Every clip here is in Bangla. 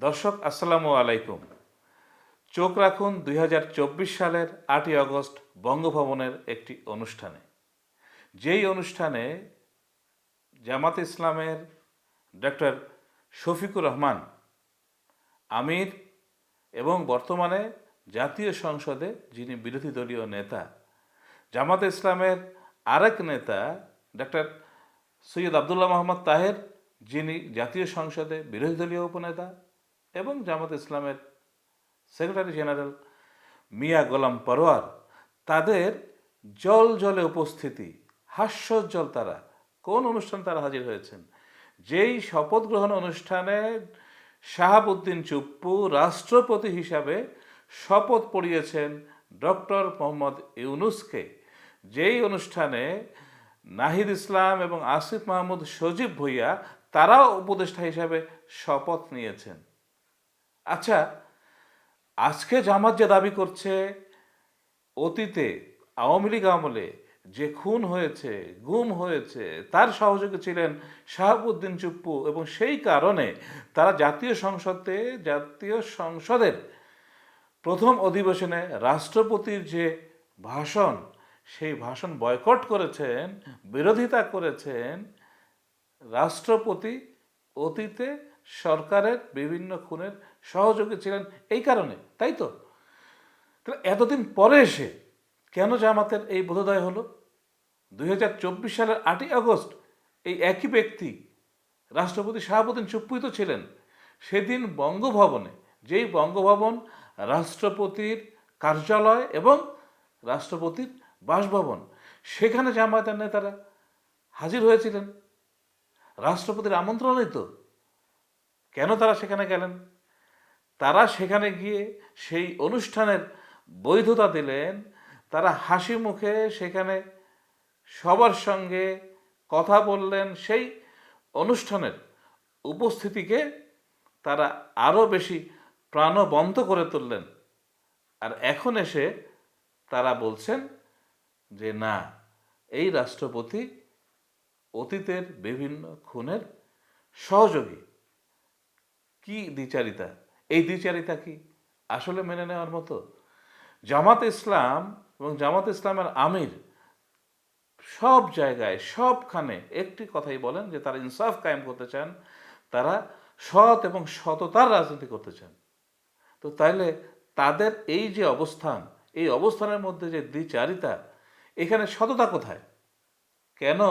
দর্শক আসসালামু আলাইকুম। চোখ রাখুন ২০২৪ সালের ৮ই আগস্ট বঙ্গভবনের একটি অনুষ্ঠানে। যেই অনুষ্ঠানে জামাত ইসলামের ডক্টর শফিকুর রহমান আমির এবং বর্তমানে জাতীয় সংসদে যিনি বিরোধী দলীয় নেতা, জামাত ইসলামের আরেক নেতা ডক্টর সৈয়দ আবদুল্লাহ মোহাম্মদ তাহের, যিনি জাতীয় সংসদে বিরোধী দলীয় উপনেতা, এবং জামাত ইসলামের সেক্রেটারি জেনারেল মিয়া গোলাম পরোয়ার, তাদের জল জলে উপস্থিতি, হাস্যোজ্জ্বল। তারা কোন অনুষ্ঠানে তারা হাজির হয়েছেন? যেই শপথ গ্রহণ অনুষ্ঠানে শাহাবুদ্দিন চুপ্পু রাষ্ট্রপতি হিসাবে শপথ পড়িয়েছেন ডক্টর মোহাম্মদ ইউনুসকে, যেই অনুষ্ঠানে নাহিদ ইসলাম এবং আসিফ মাহমুদ সজীব ভুইয়া তারাও উপদেষ্টা হিসাবে শপথ নিয়েছেন। আচ্ছা, আজকে জামাত যে দাবি করছে অতীতে আওয়ামী লীগ আমলে যে খুন হয়েছে, গুম হয়েছে, তার সহযোগী ছিলেন শাহাবুদ্দিন চুপ্পু, এবং সেই কারণে তারা জাতীয় সংসদের প্রথম অধিবেশনে রাষ্ট্রপতির যে ভাষণ, সেই ভাষণ বয়কট করেছেন, বিরোধিতা করেছেন। রাষ্ট্রপতি অতীতে সরকারের বিভিন্ন খুনের সহযোগী ছিলেন এই কারণে, তাই তো? এতদিন পরে এসে কেন জামাতের এই বোধোদয় হলো? ২০২৪ সালের ৮ই আগস্ট এই একই ব্যক্তি রাষ্ট্রপতি শাহাবুদ্দিন চুপ্পুই তো ছিলেন সেদিন বঙ্গভবনে, যেই বঙ্গভবন রাষ্ট্রপতির কার্যালয় এবং রাষ্ট্রপতির বাসভবন, সেখানে জামায়াতের নেতারা হাজির হয়েছিলেন রাষ্ট্রপতির আমন্ত্রণেই তো। কেন তারা সেখানে গেলেন? তারা সেখানে গিয়ে সেই অনুষ্ঠানের বৈধতা দিলেন। তারা হাসি মুখে সেখানে সবার সঙ্গে কথা বললেন। সেই অনুষ্ঠানের উপস্থিতিকে তারা আরও বেশি প্রাণবন্ত করে তুললেন। আর এখন এসে তারা বলছেন যে না, এই রাষ্ট্রপতি অতীতের বিভিন্ন খুনের সহযোগী। কি দ্বিচারিতা! এই দ্বিচারিতা কি আসলে মেনে নেওয়ার মতো? জামাত ইসলাম এবং জামাত ইসলামের আমির সব জায়গায় সবখানে একটি কথাই বলেন যে তারা ইনসাফ কায়েম করতে চান, তারা সৎ এবং সততার রাজনীতি করতে চান। তো তাইলে তাদের এই যে অবস্থান, এই অবস্থানের মধ্যে যে দ্বিচারিতা, এখানে সততা কোথায়? কেন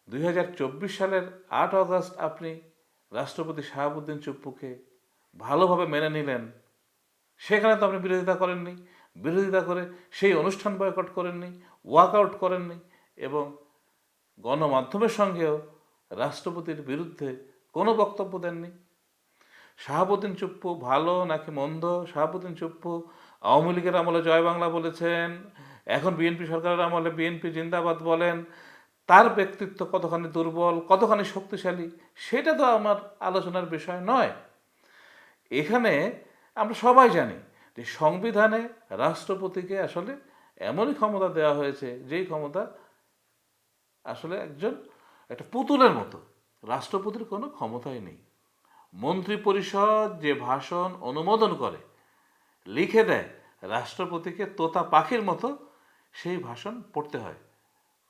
২০২৪ সালের ৮ আগস্ট আপনি রাষ্ট্রপতি শাহাবুদ্দিন চুপ্পুকে ভালোভাবে মেনে নিলেন? সেখানে তো আপনি বিরোধিতা করেননি। বিরোধিতা করে সেই অনুষ্ঠান বয়কট করেননি, ওয়াকআউট করেননি, এবং গণমাধ্যমের সঙ্গেও রাষ্ট্রপতির বিরুদ্ধে কোনো বক্তব্য দেননি। শাহাবুদ্দিন চুপ্পু ভালো নাকি মন্দ? শাহাবুদ্দিন চুপ্পু আওয়ামী লীগের আমলে জয় বাংলা বলেছেন, এখন বিএনপি সরকারের আমলে বিএনপি জিন্দাবাদ বলেন। তার ব্যক্তিত্ব কতখানি দুর্বল, কতখানি শক্তিশালী, সেটা তো আমার আলোচনার বিষয় নয়। এখানে আমরা সবাই জানি যে সংবিধানে রাষ্ট্রপতিকে আসলে এমনই ক্ষমতা দেওয়া হয়েছে, যেই ক্ষমতা আসলে একটা পুতুলের মতো। রাষ্ট্রপতির কোনো ক্ষমতাই নেই। মন্ত্রী পরিষদ যে ভাষণ অনুমোদন করে, লিখে দেয়, রাষ্ট্রপতিকে তোতা পাখির মতো সেই ভাষণ পড়তে হয়।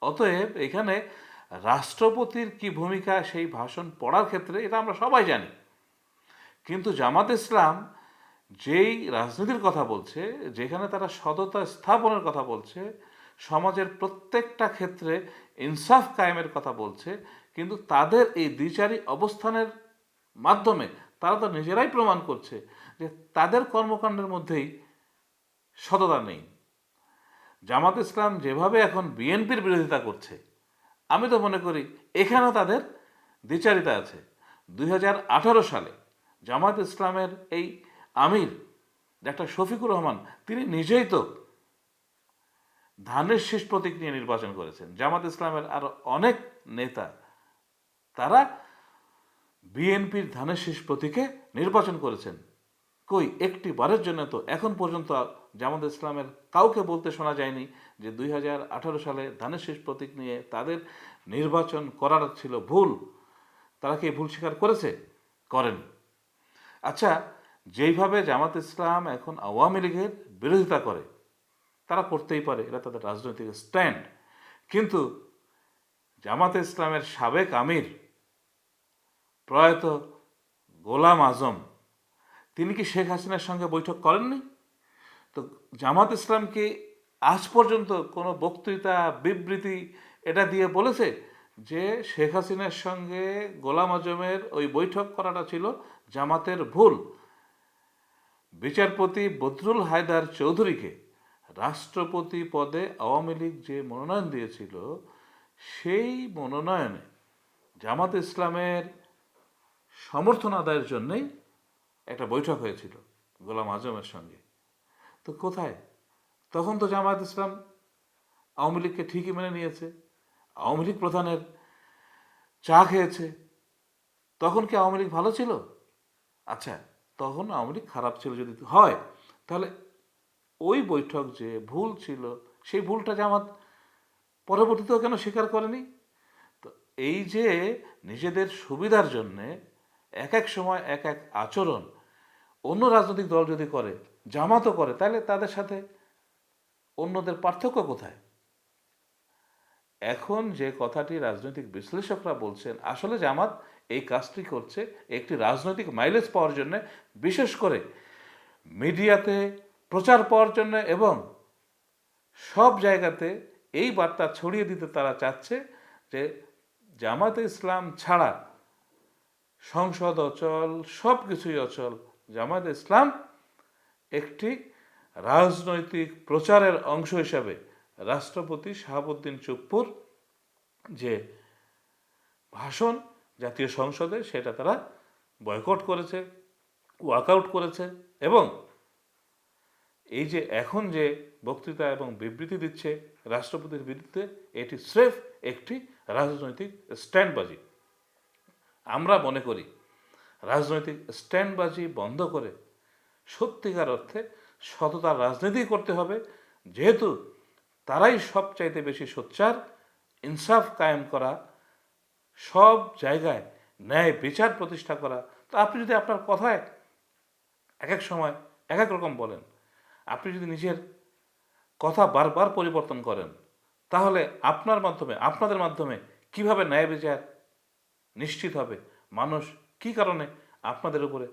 অতএব এখানে রাষ্ট্রপতির কি ভূমিকা সেই ভাষণ পড়ার ক্ষেত্রে, এটা আমরা সবাই জানি। কিন্তু জামাত ইসলাম যেই রাজনীতির কথা বলছে, যেখানে তারা সততা স্থাপনের কথা বলছে, সমাজের প্রত্যেকটা ক্ষেত্রে ইনসাফ কায়েমের কথা বলছে, কিন্তু তাদের এই দ্বিচারী অবস্থানের মাধ্যমে তারা তো নিজেরাই প্রমাণ করছে যে তাদের কর্মকাণ্ডের মধ্যেই সততা নেই। জামাত ইসলাম যেভাবে এখন বিএনপির বিরোধিতা করছে, আমি তো মনে করি এখানেও তাদের দ্বিচারিতা আছে। ২০১৮ সালে জামাত ইসলামের এই আমির ডাক্তার শফিকুর রহমান, তিনি নিজেই তো ধানের শীষ প্রতীক নিয়ে নির্বাচন করেছেন। জামাত ইসলামের আরো অনেক নেতা, তারা বিএনপির ধানের শীষ প্রতীকে নির্বাচন করেছেন। কই একটি বারের জন্য তো এখন পর্যন্ত জামাত ইসলামের কাউকে বলতে শোনা যায়নি যে ২০১৮ সালে ধানের শীষ প্রতীক নিয়ে তাদের নির্বাচন করার ছিল ভুল। তারা কি ভুল স্বীকার করেছে? করেনি। আচ্ছা, যেইভাবে জামাত ইসলাম এখন আওয়ামী লীগের বিরোধিতা করে, তারা করতেই পারে, এটা তাদের রাজনৈতিক স্ট্যান্ড। কিন্তু জামাতে ইসলামের সাবেক আমির প্রয়াত গোলাম আজম, তিনি কি শেখ হাসিনার সঙ্গে বৈঠক করেননি? তো জামাত ইসলামকে আজ পর্যন্ত কোনো বক্তৃতা, বিবৃতি এটা দিয়ে বলেছে যে শেখ হাসিনার সঙ্গে গোলাম আজমের ওই বৈঠক করাটা ছিল জামাতের ভুল? বিচারপতি বদরুল হায়দার চৌধুরীকে রাষ্ট্রপতি পদে আওয়ামী লীগ যে মনোনয়ন দিয়েছিল, সেই মনোনয়নে জামাত ইসলামের সমর্থন আদায়ের জন্যই একটা বৈঠক হয়েছিল গোলাম আজমের সঙ্গে। তো কোথায়? তখন তো জামাত ইসলাম আওয়ামী লীগকে ঠিকই মেনে নিয়েছে, আওয়ামী লীগ প্রধানের চা খেয়েছে। তখন কি আওয়ামী লীগ ভালো ছিল? আচ্ছা, তখন আওয়ামী লীগ খারাপ ছিল যদি হয়, তাহলে ওই বৈঠক যে ভুল ছিল, সেই ভুলটা জামাত পরবর্তীতেও কেন স্বীকার করেনি? তো এই যে নিজেদের সুবিধার জন্যে এক এক সময় এক এক আচরণ অন্য রাজনৈতিক দল যদি করে, জামাতও করে, তাহলে তাদের সাথে অন্যদের পার্থক্য কোথায়? এখন যে কথাটি রাজনৈতিক বিশ্লেষকরা বলছেন, আসলে জামাত এই কাজটি করছে একটি রাজনৈতিক মাইলেজ পাওয়ার জন্য, বিশেষ করে মিডিয়াতে প্রচার পাওয়ার জন্য, এবং সব জায়গাতে এই বার্তা ছড়িয়ে দিতে তারা চাচ্ছে যে জামাতে ইসলাম ছাড়া সংসদ অচল, সব কিছুই অচল। জামায়াতে ইসলাম একটি রাজনৈতিক প্রচারের অংশ হিসাবে রাষ্ট্রপতি শাহাবুদ্দিন চুপ্পুর যে ভাষণ জাতীয় সংসদে, সেটা তারা বয়কট করেছে, ওয়াকআউট করেছে, এবং এই যে এখন যে বক্তৃতা এবং বিবৃতি দিচ্ছে রাষ্ট্রপতির বিরুদ্ধে, এটি স্রেফ একটি রাজনৈতিক স্ট্যান্ডবাজি। আমরা মনে করি রাজনৈতিক স্ট্যান্ডবাজি বন্ধ করে সত্যিকার অর্থে সততার রাজনীতি করতে হবে, যেহেতু তারাই সবচাইতে বেশি সোচ্চার। ইনসাফ কায়েম করা, সব জায়গায় ন্যায় বিচার প্রতিষ্ঠা করা। তো আপনি যদি আপনার কথায় এক এক সময় এক এক রকম বলেন, আপনি যদি নিজের কথা বারবার পরিবর্তন করেন, তাহলে আপনার মাধ্যমে, আপনাদের মাধ্যমে কিভাবে ন্যায় বিচার নিশ্চিত হবে? মানুষ কি কারণে আপনাদের উপরে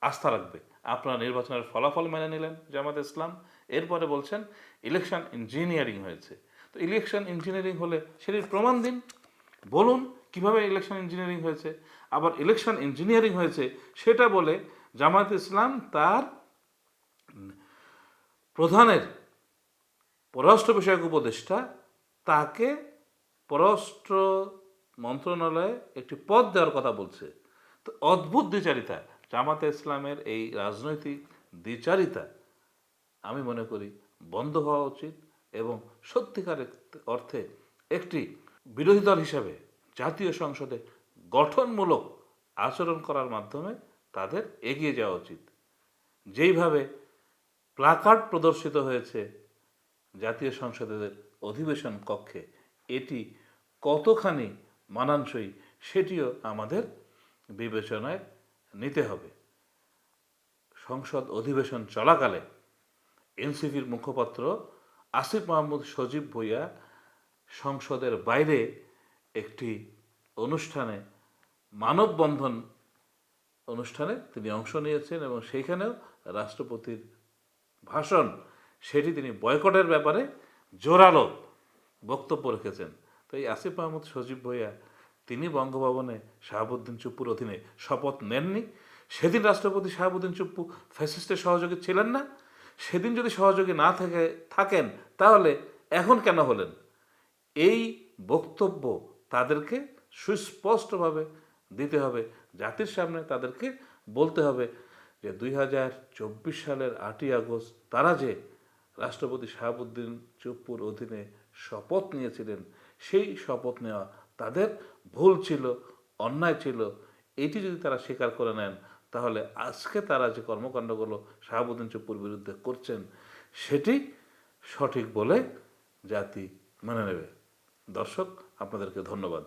আস্থা রাখবে? আপনারা নির্বাচনের ফলাফল মেনে নিলেন জামাত ইসলাম, এরপরে বলছেন ইলেকশন ইঞ্জিনিয়ারিং হয়েছে। তো ইলেকশন ইঞ্জিনিয়ারিং হলে সেটির প্রমাণ দিন, বলুন কিভাবে ইলেকশন ইঞ্জিনিয়ারিং হয়েছে। আবার ইলেকশন ইঞ্জিনিয়ারিং হয়েছে সেটা বলে জামাত ইসলাম তার প্রধানের পররাষ্ট্র বিষয়ক উপদেষ্টা, তাকে পররাষ্ট্র মন্ত্রণালয়ে একটি পদ দেওয়ার কথা বলছে। তো অদ্ভুত দ্বিচারিতা, জামাতে ইসলামের এই রাজনৈতিক দ্বিচারিতা আমি মনে করি বন্ধ হওয়া উচিত, এবং সত্যিকার অর্থে একটি বিরোধী দল হিসাবে জাতীয় সংসদে গঠনমূলক আচরণ করার মাধ্যমে তাদের এগিয়ে যাওয়া উচিত। যেইভাবে প্লাকার্ড প্রদর্শিত হয়েছে জাতীয় সংসদের অধিবেশন কক্ষে, এটি কতখানি মানানসই সেটিও আমাদের বিবেচনায় নিতে হবে। সংসদ অধিবেশন চলাকালে এনসিপির মুখপাত্র আসিফ মাহমুদ সজীব ভুঁইয়া সংসদের বাইরে একটি অনুষ্ঠানে, মানববন্ধন অনুষ্ঠানে তিনি অংশ নিয়েছেন, এবং সেইখানেও রাষ্ট্রপতির ভাষণ, সেটি তিনি বয়কটের ব্যাপারে জোরালো বক্তব্য রেখেছেন। তো এই আসিফ মাহমুদ সজীব ভুঁইয়া, তিনি বঙ্গভবনে শাহাবুদ্দিন চুপ্পুর অধীনে শপথ নেননি। সেদিন রাষ্ট্রপতি শাহাবুদ্দিন চুপ্পু ফ্যাসিস্টের সহযোগী ছিলেন না। সেদিন যদি সহযোগী না থাকেন, তাহলে এখন কেন হলেন? এই বক্তব্য তাদেরকে সুস্পষ্টভাবে দিতে হবে, জাতির সামনে তাদেরকে বলতে হবে যে 2024 সালের 8ই আগস্ট তারা যে রাষ্ট্রপতি শাহাবুদ্দিন চুপ্পুর অধীনে শপথ নিয়েছিলেন, সেই শপথ নেওয়া তাদের ভুল ছিল, অন্যায় ছিল। এটি যদি তারা স্বীকার করে নেন, তাহলে আজকে তারা যে কর্মকাণ্ডগুলো শাহাবুদ্দিন চুপ্পুর বিরুদ্ধে করছেন, সেটি সঠিক বলে জাতি মেনে নেবে। দর্শক, আপনাদেরকে ধন্যবাদ।